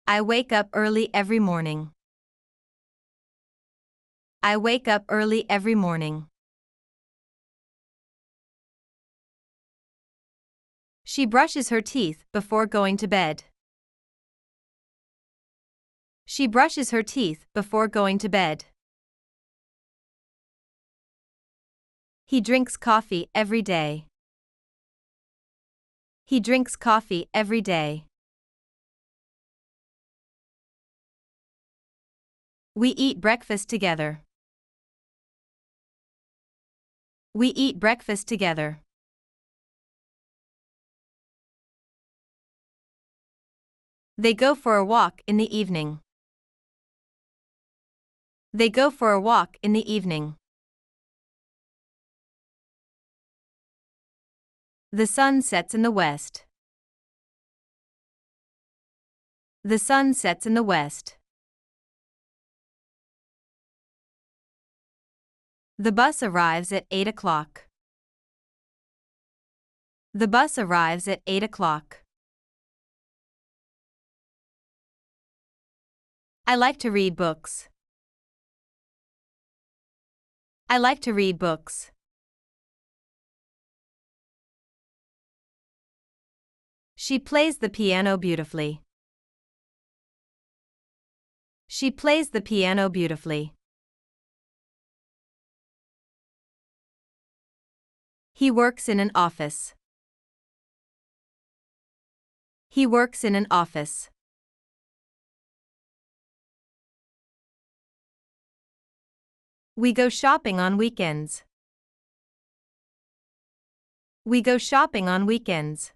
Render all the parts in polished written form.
I wake up early every morning. I wake up early every morning. She brushes her teeth before going to bed. She brushes her teeth before going to bed. He drinks coffee every day. He drinks coffee every day. We eat breakfast together. We eat breakfast together. They go for a walk in the evening. They go for a walk in the evening. The sun sets in the west. The sun sets in the west. The bus arrives at 8 o'clock. The bus arrives at 8 o'clock. I like to read books. I like to read books. She plays the piano beautifully. She plays the piano beautifully. He works in an office. He works in an office. We go shopping on weekends. We go shopping on weekends.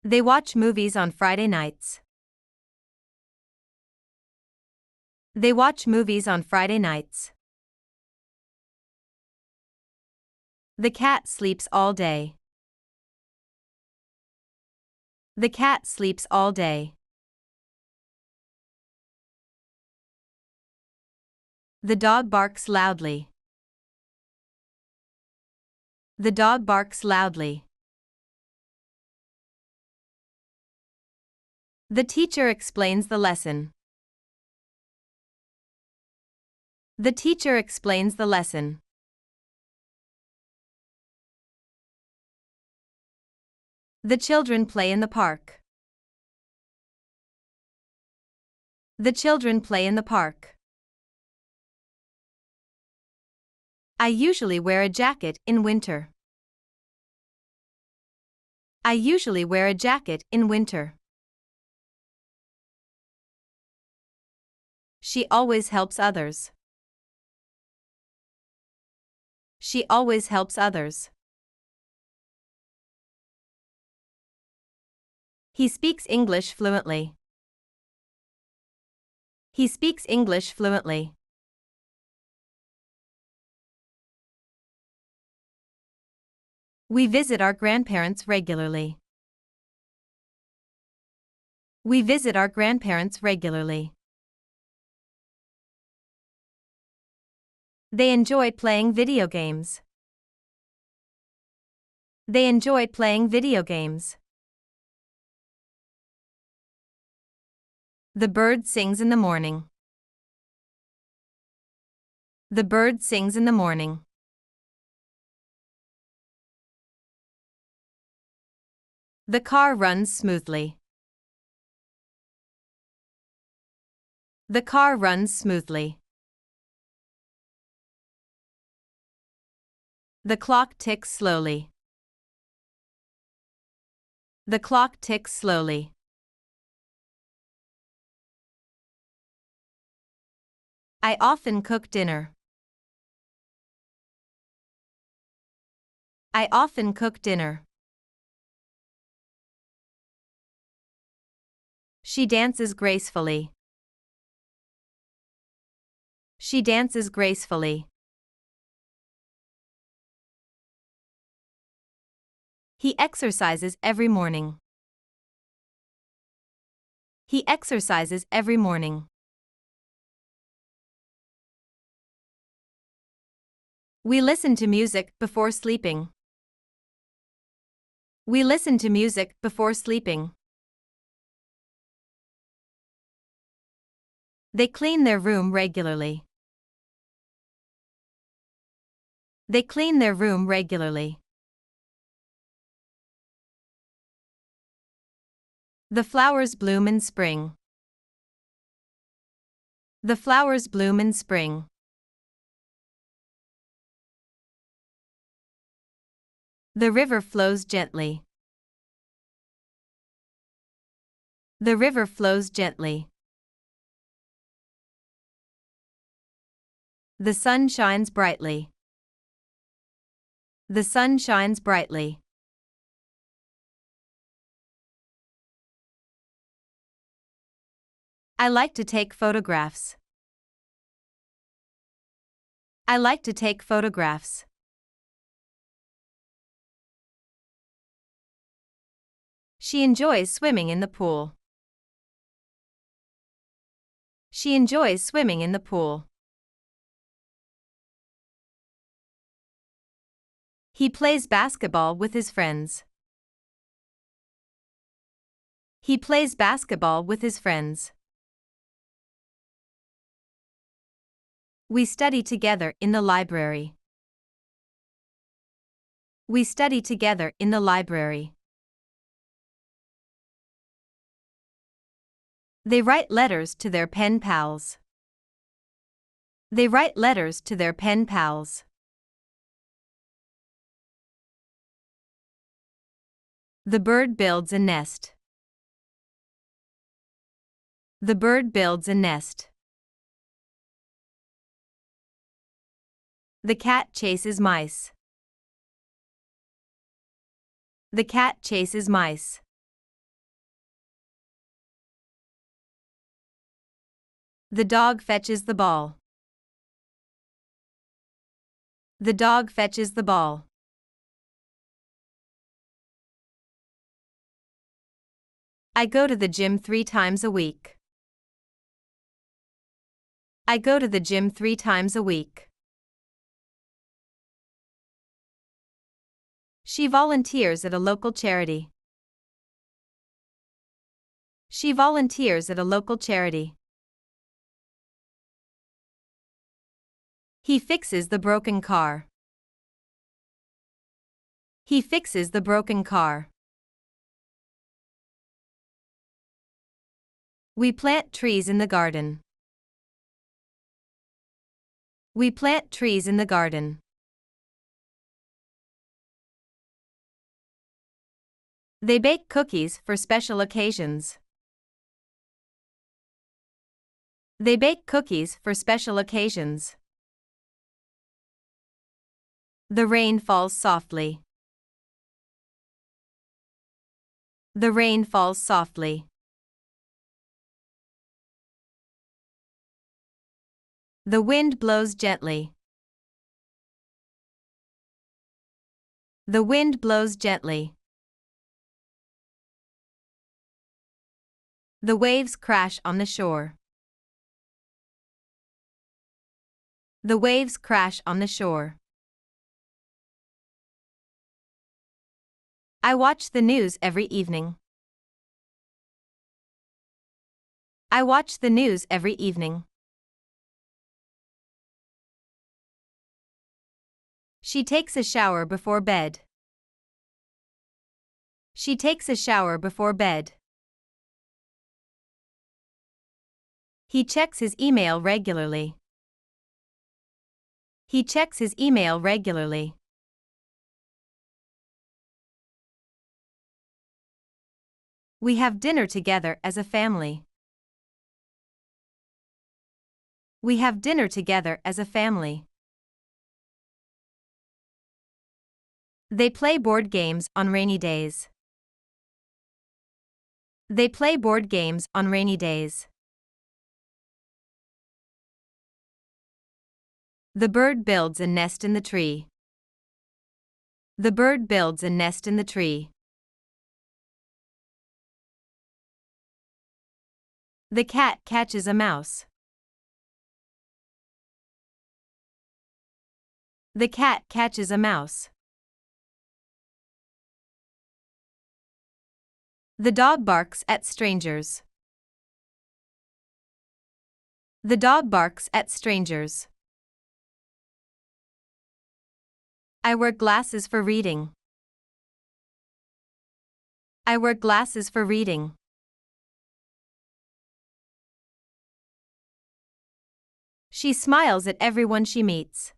They watch movies on Friday nights. They watch movies on Friday nights. The cat sleeps all day. The cat sleeps all day. The dog barks loudly. The dog barks loudly. The teacher explains the lesson. The teacher explains the lesson. The children play in the park. The children play in the park. I usually wear a jacket in winter. I usually wear a jacket in winter. She always helps others. She always helps others. He speaks English fluently. He speaks English fluently. We visit our grandparents regularly. We visit our grandparents regularly. They enjoy playing video games. They enjoy playing video games. The bird sings in the morning. The bird sings in the morning. The car runs smoothly. The car runs smoothly. The clock ticks slowly. The clock ticks slowly. I often cook dinner. I often cook dinner. She dances gracefully. She dances gracefully. He exercises every morning. He exercises every morning. We listen to music before sleeping. We listen to music before sleeping. They clean their room regularly. They clean their room regularly. The flowers bloom in spring. The flowers bloom in spring. The river flows gently. The river flows gently. The sun shines brightly. The sun shines brightly. I like to take photographs. I like to take photographs. She enjoys swimming in the pool. She enjoys swimming in the pool. He plays basketball with his friends. He plays basketball with his friends. We study together in the library. We study together in the library. They write letters to their pen pals. They write letters to their pen pals. The bird builds a nest. The bird builds a nest. The cat chases mice. The cat chases mice. The dog fetches the ball. The dog fetches the ball. I go to the gym 3 times a week. I go to the gym 3 times a week. She volunteers at a local charity. She volunteers at a local charity. He fixes the broken car. He fixes the broken car. We plant trees in the garden. We plant trees in the garden. They bake cookies for special occasions. They bake cookies for special occasions. The rain falls softly. The rain falls softly. The wind blows gently. The wind blows gently. The waves crash on the shore. The waves crash on the shore. I watch the news every evening. I watch the news every evening. She takes a shower before bed. She takes a shower before bed. He checks his email regularly. He checks his email regularly. We have dinner together as a family. We have dinner together as a family. They play board games on rainy days. They play board games on rainy days. The bird builds a nest in the tree. The bird builds a nest in the tree. The cat catches a mouse. The cat catches a mouse. The dog barks at strangers. The dog barks at strangers. I wear glasses for reading. I wear glasses for reading. She smiles at everyone she meets.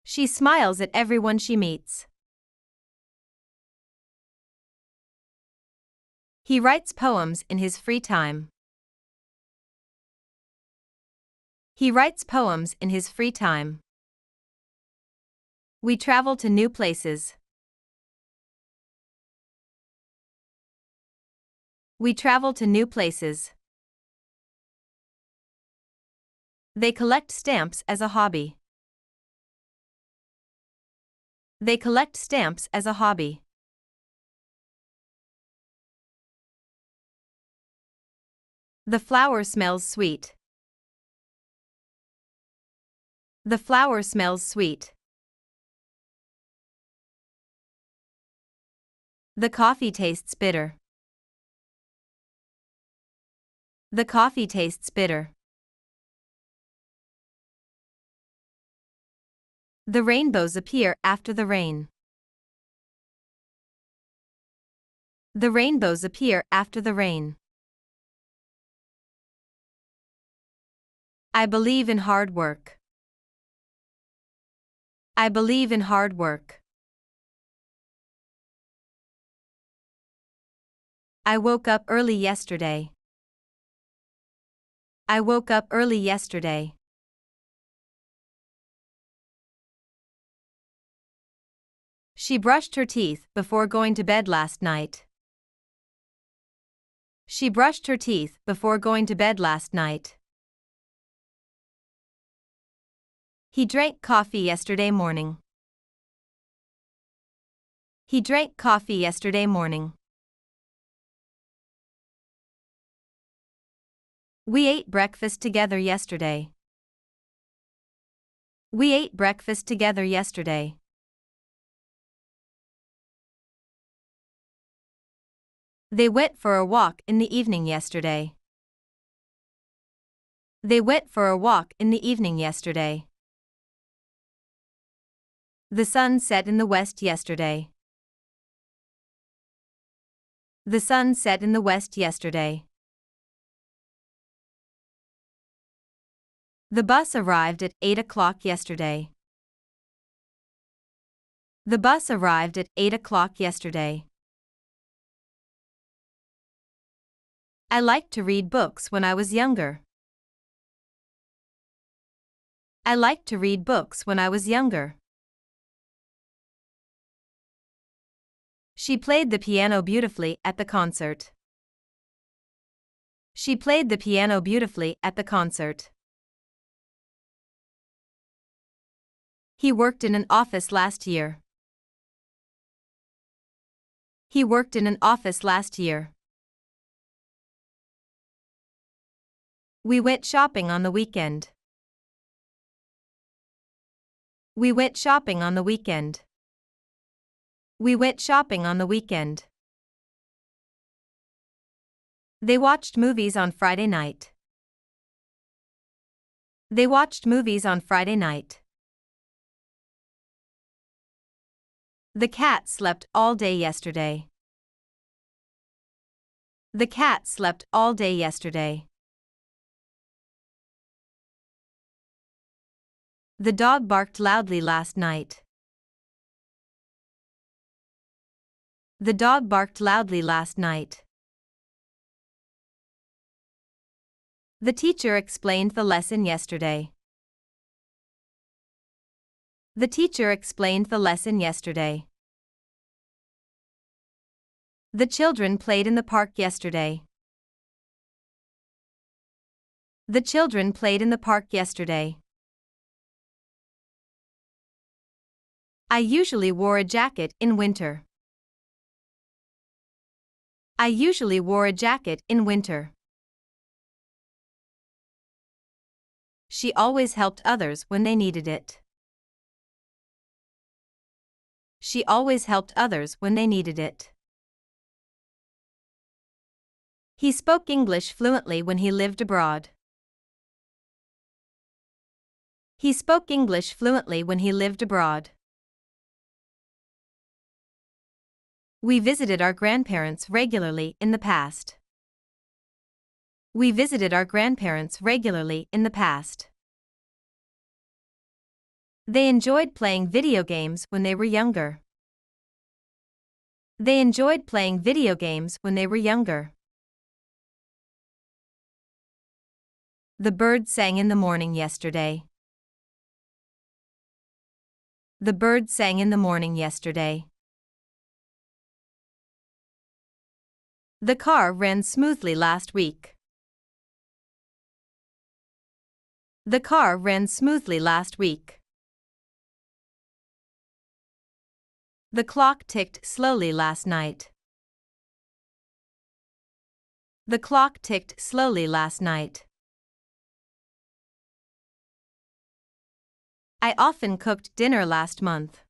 She smiles at everyone she meets. He writes poems in his free time. He writes poems in his free time. We travel to new places. We travel to new places. They collect stamps as a hobby. They collect stamps as a hobby. The flower smells sweet. The flower smells sweet. The coffee tastes bitter. The coffee tastes bitter. The rainbows appear after the rain. The rainbows appear after the rain. I believe in hard work. I believe in hard work. I woke up early yesterday. I woke up early yesterday. She brushed her teeth before going to bed last night. She brushed her teeth before going to bed last night. He drank coffee yesterday morning. He drank coffee yesterday morning. We ate breakfast together yesterday. We ate breakfast together yesterday. They went for a walk in the evening yesterday. They went for a walk in the evening yesterday. The sun set in the west yesterday. The sun set in the west yesterday. The bus arrived at 8 o'clock yesterday. The bus arrived at 8 o'clock yesterday. I liked to read books when I was younger. I liked to read books when I was younger. She played the piano beautifully at the concert. She played the piano beautifully at the concert. He worked in an office last year. He worked in an office last year. We went shopping on the weekend. We went shopping on the weekend. We went shopping on the weekend. They watched movies on Friday night. They watched movies on Friday night. The cat slept all day yesterday. The cat slept all day yesterday. The dog barked loudly last night. The dog barked loudly last night. The teacher explained the lesson yesterday. The teacher explained the lesson yesterday. The children played in the park yesterday. The children played in the park yesterday. I usually wore a jacket in winter. I usually wore a jacket in winter. She always helped others when they needed it. She always helped others when they needed it. He spoke English fluently when he lived abroad. He spoke English fluently when he lived abroad. We visited our grandparents regularly in the past. We visited our grandparents regularly in the past. They enjoyed playing video games when they were younger. They enjoyed playing video games when they were younger. The bird sang in the morning yesterday. The bird sang in the morning yesterday. The car ran smoothly last week. The car ran smoothly last week. The clock ticked slowly last night. The clock ticked slowly last night. I often cooked dinner last month.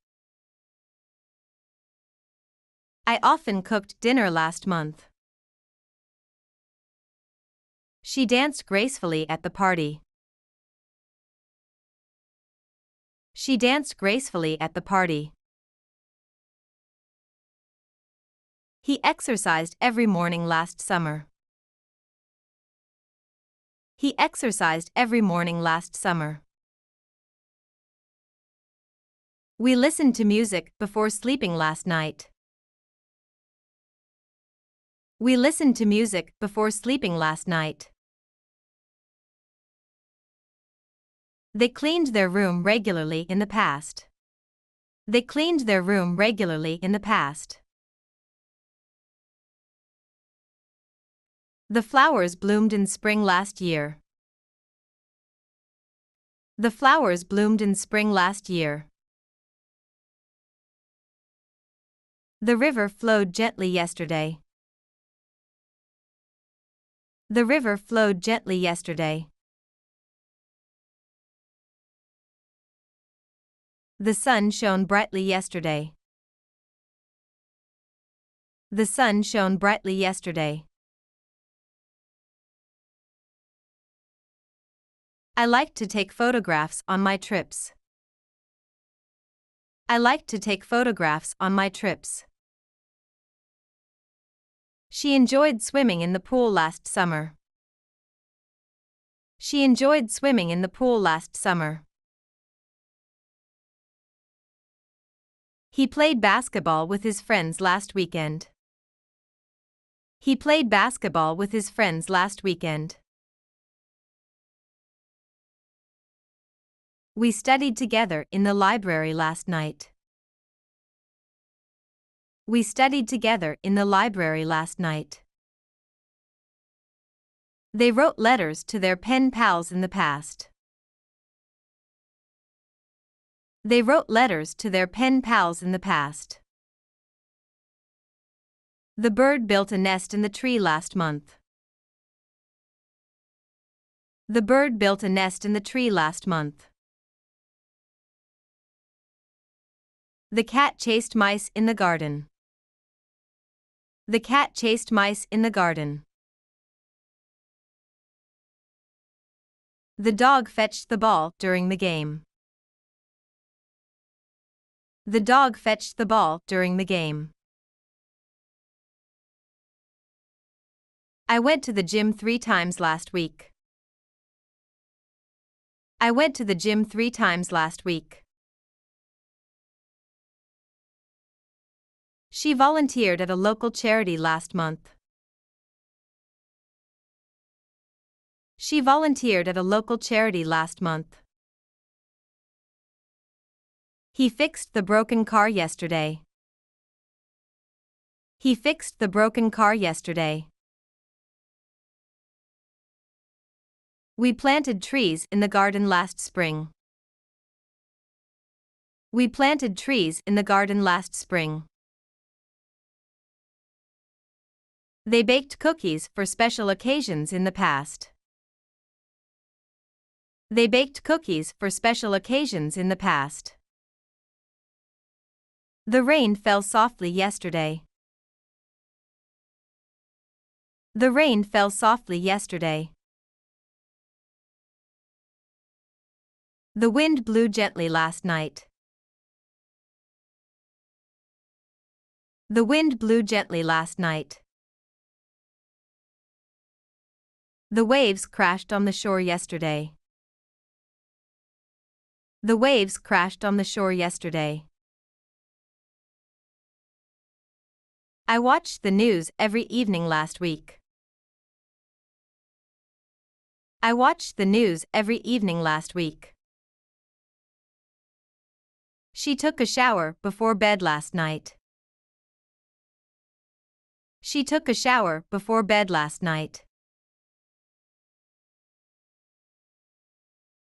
I often cooked dinner last month. She danced gracefully at the party. She danced gracefully at the party. He exercised every morning last summer. He exercised every morning last summer. We listened to music before sleeping last night. We listened to music before sleeping last night. They cleaned their room regularly in the past. They cleaned their room regularly in the past. The flowers bloomed in spring last year. The flowers bloomed in spring last year. The river flowed gently yesterday. The river flowed gently yesterday. The sun shone brightly yesterday. The sun shone brightly yesterday. I like to take photographs on my trips. I like to take photographs on my trips. She enjoyed swimming in the pool last summer. She enjoyed swimming in the pool last summer. He played basketball with his friends last weekend. He played basketball with his friends last weekend. We studied together in the library last night. We studied together in the library last night. They wrote letters to their pen pals in the past. They wrote letters to their pen pals in the past. The bird built a nest in the tree last month. The bird built a nest in the tree last month. The cat chased mice in the garden. The cat chased mice in the garden. The dog fetched the ball during the game. The dog fetched the ball during the game. I went to the gym 3 times last week. I went to the gym 3 times last week. She volunteered at a local charity last month. She volunteered at a local charity last month. He fixed the broken car yesterday. He fixed the broken car yesterday. We planted trees in the garden last spring. We planted trees in the garden last spring. They baked cookies for special occasions in the past. They baked cookies for special occasions in the past. The rain fell softly yesterday. The rain fell softly yesterday. The wind blew gently last night. The wind blew gently last night. The waves crashed on the shore yesterday. The waves crashed on the shore yesterday. I watched the news every evening last week. I watched the news every evening last week. She took a shower before bed last night. She took a shower before bed last night.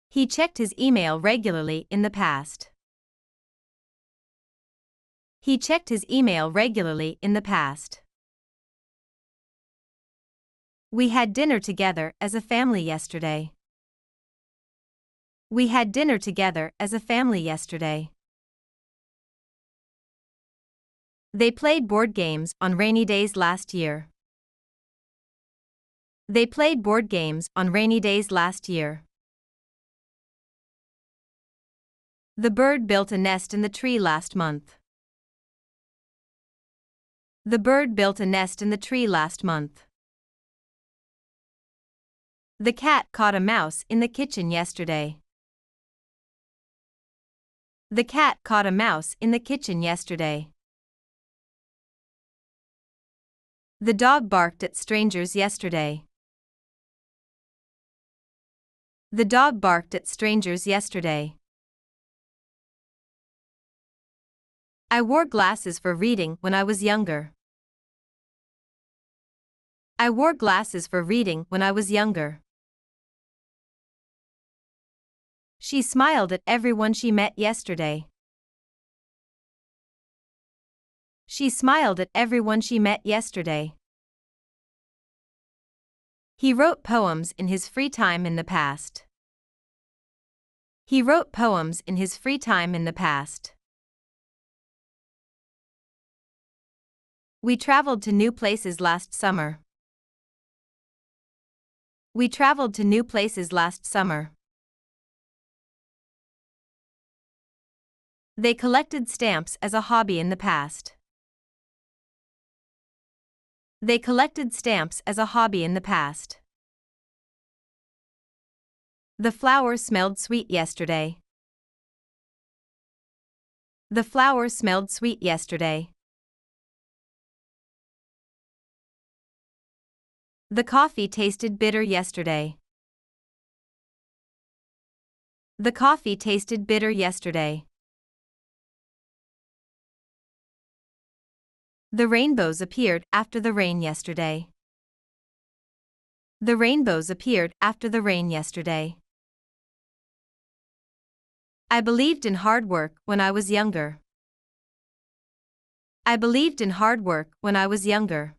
He checked his email regularly in the past. He checked his email regularly in the past. We had dinner together as a family yesterday. We had dinner together as a family yesterday. They played board games on rainy days last year. They played board games on rainy days last year. The bird built a nest in the tree last month. The bird built a nest in the tree last month. The cat caught a mouse in the kitchen yesterday. The cat caught a mouse in the kitchen yesterday. The dog barked at strangers yesterday. The dog barked at strangers yesterday. I wore glasses for reading when I was younger. I wore glasses for reading when I was younger. She smiled at everyone she met yesterday. She smiled at everyone she met yesterday. He wrote poems in his free time in the past. He wrote poems in his free time in the past. We traveled to new places last summer. We traveled to new places last summer. They collected stamps as a hobby in the past. They collected stamps as a hobby in the past. The flowers smelled sweet yesterday. The flowers smelled sweet yesterday. The coffee tasted bitter yesterday. The coffee tasted bitter yesterday. The rainbows appeared after the rain yesterday. The rainbows appeared after the rain yesterday. I believed in hard work when I was younger. I believed in hard work when I was younger.